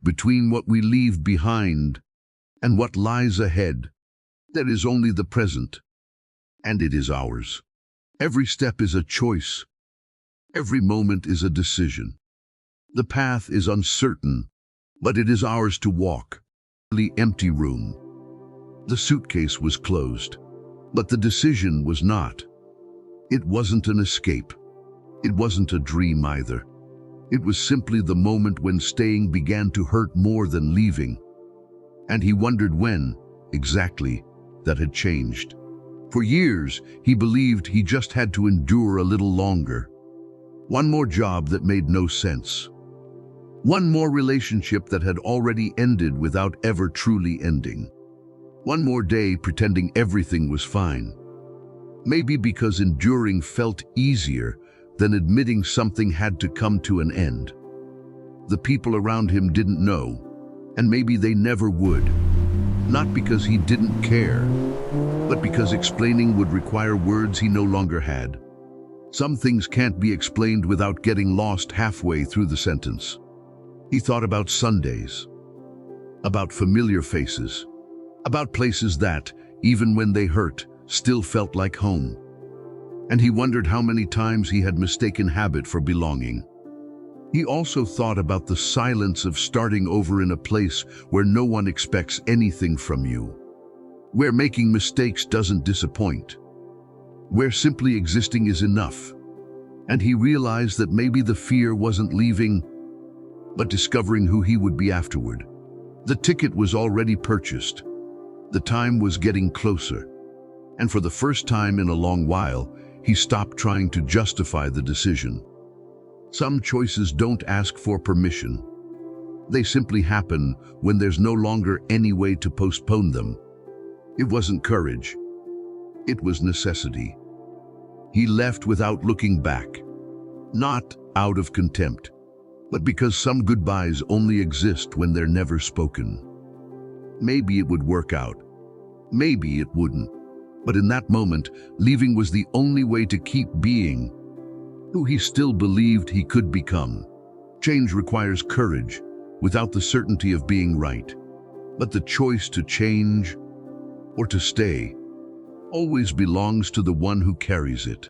between what we leave behind and what lies ahead. There is only the present, and it is ours. Every step is a choice. Every moment is a decision. The path is uncertain, but it is ours to walk. The empty room. The suitcase was closed, but the decision was not. It wasn't an escape. It wasn't a dream either. It was simply the moment when staying began to hurt more than leaving. And he wondered when, exactly, that had changed. For years, he believed he just had to endure a little longer. One more job that made no sense. One more relationship that had already ended without ever truly ending. One more day pretending everything was fine. Maybe because enduring felt easier than admitting something had to come to an end. The people around him didn't know, and maybe they never would. Not because he didn't care, but because explaining would require words he no longer had. Some things can't be explained without getting lost halfway through the sentence. He thought about Sundays, about familiar faces, about places that, even when they hurt, still felt like home. And he wondered how many times he had mistaken habit for belonging. He also thought about the silence of starting over in a place where no one expects anything from you, where making mistakes doesn't disappoint, where simply existing is enough. And he realized that maybe the fear wasn't leaving, but discovering who he would be afterward. The ticket was already purchased. The time was getting closer. And for the first time in a long while, he stopped trying to justify the decision. Some choices don't ask for permission. They simply happen when there's no longer any way to postpone them. It wasn't courage. It was necessity. He left without looking back. Not out of contempt, but because some goodbyes only exist when they're never spoken. Maybe it would work out. Maybe it wouldn't. But in that moment, leaving was the only way to keep being who he still believed he could become. Change requires courage, without the certainty of being right. But the choice to change or to stay always belongs to the one who carries it.